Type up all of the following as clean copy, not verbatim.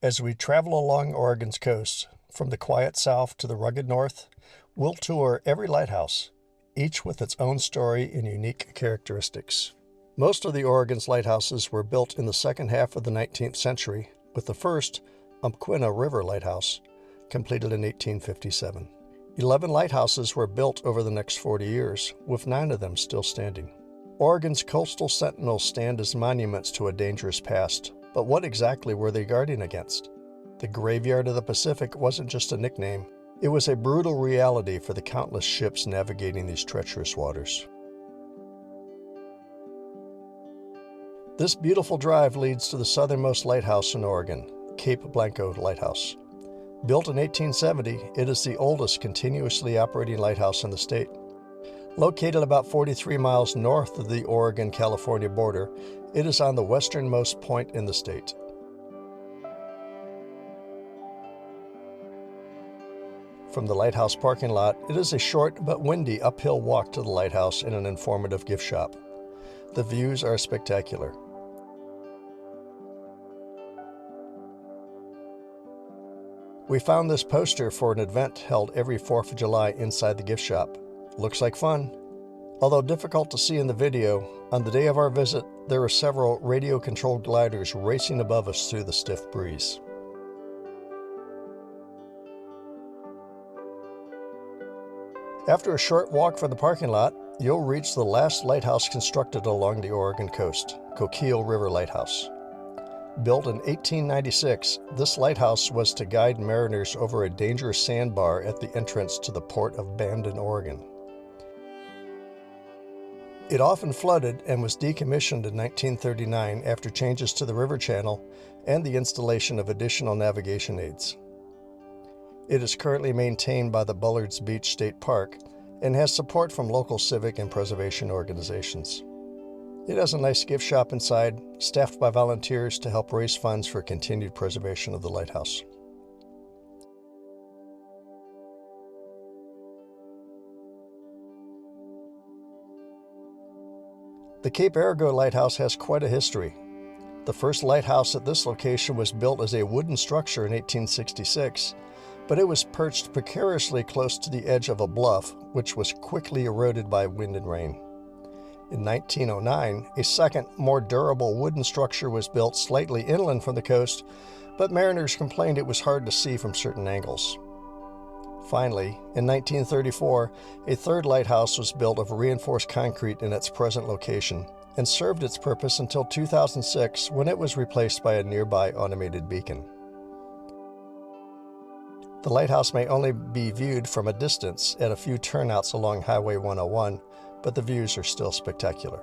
As we travel along Oregon's coast, from the quiet south to the rugged north, we'll tour every lighthouse, each with its own story and unique characteristics. Most of the Oregon's lighthouses were built in the second half of the 19th century, with the first, Umpqua River Lighthouse, completed in 1857. 11 lighthouses were built over the next 40 years, with 9 of them still standing. Oregon's coastal sentinels stand as monuments to a dangerous past, but what exactly were they guarding against? The graveyard of the Pacific wasn't just a nickname, it was a brutal reality for the countless ships navigating these treacherous waters. This beautiful drive leads to the southernmost lighthouse in Oregon, Cape Blanco Lighthouse. Built in 1870, it is the oldest continuously operating lighthouse in the state. Located about 43 miles north of the Oregon-California border, it is on the westernmost point in the state. From the lighthouse parking lot, it is a short but windy uphill walk to the lighthouse and an informative gift shop. The views are spectacular. We found this poster for an event held every 4th of July inside the gift shop. Looks like fun. Although difficult to see in the video, on the day of our visit, there were several radio-controlled gliders racing above us through the stiff breeze. After a short walk from the parking lot, you'll reach the last lighthouse constructed along the Oregon coast, Coquille River Lighthouse. Built in 1896, this lighthouse was to guide mariners over a dangerous sandbar at the entrance to the port of Bandon, Oregon. It often flooded and was decommissioned in 1939 after changes to the river channel and the installation of additional navigation aids. It is currently maintained by the Bullards Beach State Park and has support from local civic and preservation organizations. It has a nice gift shop inside, staffed by volunteers to help raise funds for continued preservation of the lighthouse. The Cape Arago Lighthouse has quite a history. The first lighthouse at this location was built as a wooden structure in 1866, but it was perched precariously close to the edge of a bluff, which was quickly eroded by wind and rain. In 1909, a second, more durable wooden structure was built slightly inland from the coast, but mariners complained it was hard to see from certain angles. Finally, in 1934, a third lighthouse was built of reinforced concrete in its present location and served its purpose until 2006, when it was replaced by a nearby automated beacon. The lighthouse may only be viewed from a distance at a few turnouts along Highway 101, but the views are still spectacular.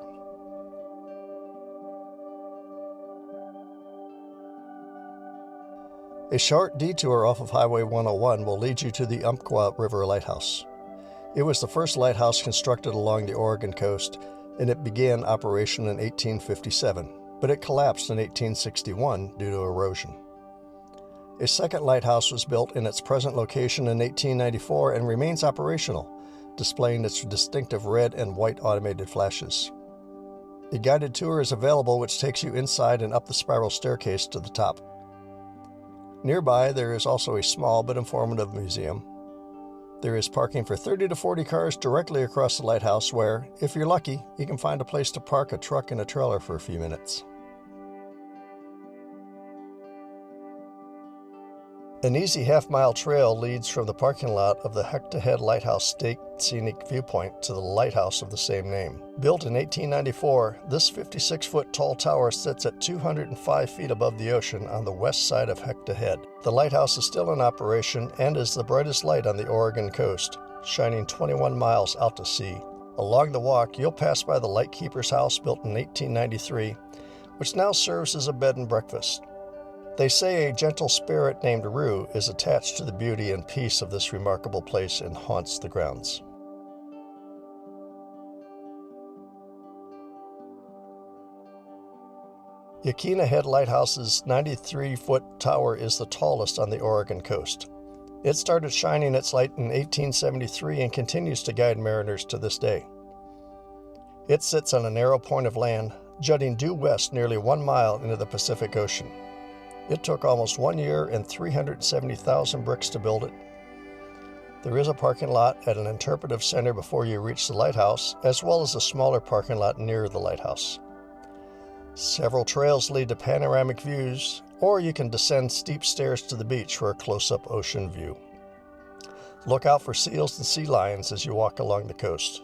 A short detour off of Highway 101 will lead you to the Umpqua River Lighthouse. It was the first lighthouse constructed along the Oregon coast, and it began operation in 1857, but it collapsed in 1861 due to erosion. A second lighthouse was built in its present location in 1894 and remains operational, displaying its distinctive red and white automated flashes. A guided tour is available which takes you inside and up the spiral staircase to the top. Nearby, there is also a small but informative museum. There is parking for 30 to 40 cars directly across the lighthouse where, if you're lucky, you can find a place to park a truck and a trailer for a few minutes. An easy half-mile trail leads from the parking lot of the Heceta Head Lighthouse State Scenic Viewpoint to the lighthouse of the same name. Built in 1894, this 56-foot tall tower sits at 205 feet above the ocean on the west side of Heceta Head. The lighthouse is still in operation and is the brightest light on the Oregon coast, shining 21 miles out to sea. Along the walk, you'll pass by the lightkeeper's house built in 1893, which now serves as a bed and breakfast. They say a gentle spirit named Rue is attached to the beauty and peace of this remarkable place and haunts the grounds. Yaquina Head Lighthouse's 93-foot tower is the tallest on the Oregon coast. It started shining its light in 1873 and continues to guide mariners to this day. It sits on a narrow point of land, jutting due west nearly 1 mile into the Pacific Ocean. It took almost 1 year and 370,000 bricks to build it. There is a parking lot at an interpretive center before you reach the lighthouse, as well as a smaller parking lot near the lighthouse. Several trails lead to panoramic views, or you can descend steep stairs to the beach for a close-up ocean view. Look out for seals and sea lions as you walk along the coast.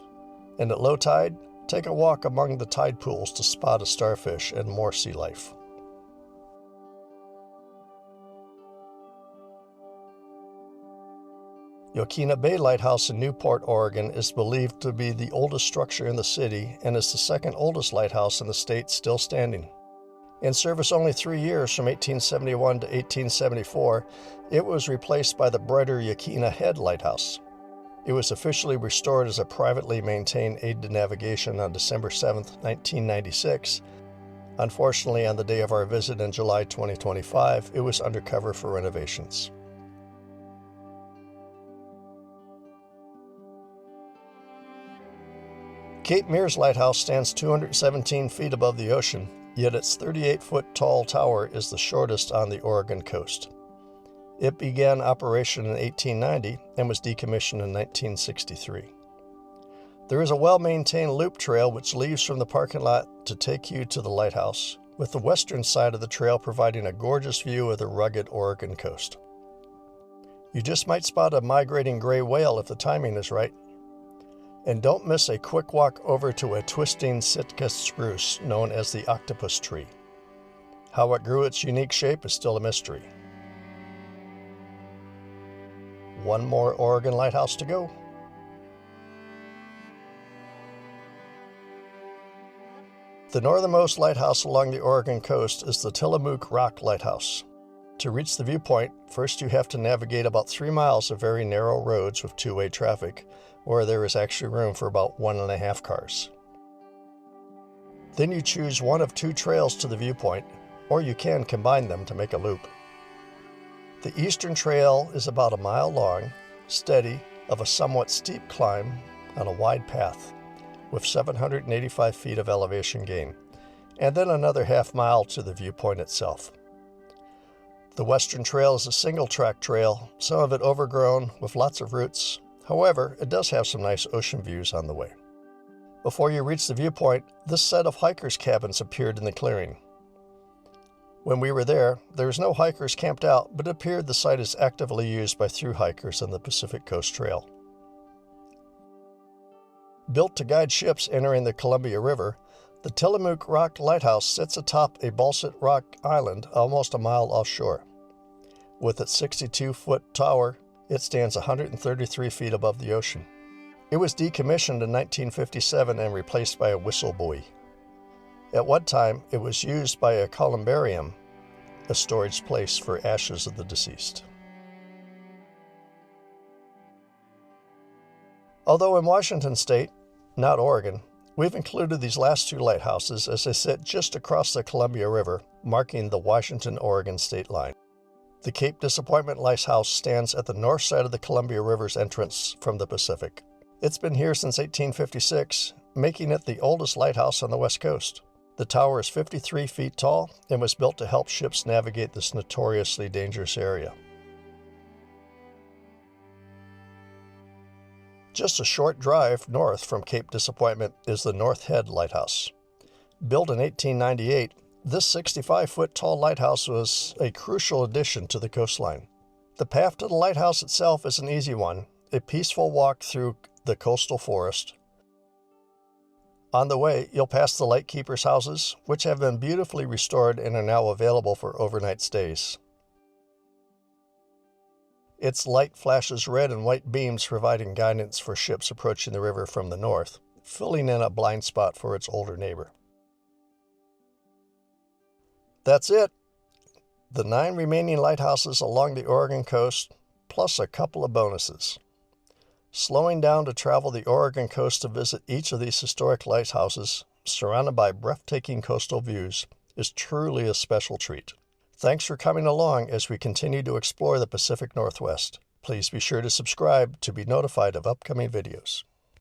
And at low tide, take a walk among the tide pools to spot a starfish and more sea life. Yaquina Bay Lighthouse in Newport, Oregon is believed to be the oldest structure in the city and is the second oldest lighthouse in the state still standing. In service only 3 years, from 1871 to 1874, it was replaced by the brighter Yaquina Head Lighthouse. It was officially restored as a privately maintained aid to navigation on December 7, 1996. Unfortunately, on the day of our visit in July 2025, it was undercover for renovations. Cape Meares Lighthouse stands 217 feet above the ocean, yet its 38-foot tall tower is the shortest on the Oregon coast. It began operation in 1890 and was decommissioned in 1963. There is a well-maintained loop trail which leaves from the parking lot to take you to the lighthouse, with the western side of the trail providing a gorgeous view of the rugged Oregon coast. You just might spot a migrating gray whale if the timing is right. And don't miss a quick walk over to a twisting Sitka spruce known as the octopus tree. How it grew its unique shape is still a mystery. One more Oregon lighthouse to go. The northernmost lighthouse along the Oregon coast is the Tillamook Rock Lighthouse. To reach the viewpoint, first you have to navigate about 3 miles of very narrow roads with two-way traffic, where there is actually room for about 1.5 cars. Then you choose one of 2 trails to the viewpoint, or you can combine them to make a loop. The eastern trail is about 1 mile long, steady, of a somewhat steep climb on a wide path, with 785 feet of elevation gain, and then another half mile to the viewpoint itself. The western trail is a single-track trail, some of it overgrown with lots of roots. However, it does have some nice ocean views on the way. Before you reach the viewpoint, this set of hikers' cabins appeared in the clearing. When we were there was no hikers camped out, but it appeared the site is actively used by thru hikers on the Pacific Coast Trail. Built to guide ships entering the Columbia River, the Tillamook Rock Lighthouse sits atop a basalt rock island almost 1 mile offshore. With its 62-foot tower, it stands 133 feet above the ocean. It was decommissioned in 1957 and replaced by a whistle buoy. At one time, it was used by a columbarium, a storage place for ashes of the deceased. Although in Washington State, not Oregon, we've included these last 2 lighthouses as they sit just across the Columbia River, marking the Washington-Oregon state line. The Cape Disappointment Lighthouse stands at the north side of the Columbia River's entrance from the Pacific. It's been here since 1856, making it the oldest lighthouse on the West Coast. The tower is 53 feet tall and was built to help ships navigate this notoriously dangerous area. Just a short drive north from Cape Disappointment is the North Head Lighthouse. Built in 1898, this 65-foot tall lighthouse was a crucial addition to the coastline. The path to the lighthouse itself is an easy one, a peaceful walk through the coastal forest. On the way, you'll pass the lightkeepers' houses, which have been beautifully restored and are now available for overnight stays. Its light flashes red and white beams, providing guidance for ships approaching the river from the north, filling in a blind spot for its older neighbor. That's it. The 9 remaining lighthouses along the Oregon coast, plus a couple of bonuses. Slowing down to travel the Oregon coast to visit each of these historic lighthouses, surrounded by breathtaking coastal views, is truly a special treat. Thanks for coming along as we continue to explore the Pacific Northwest. Please be sure to subscribe to be notified of upcoming videos.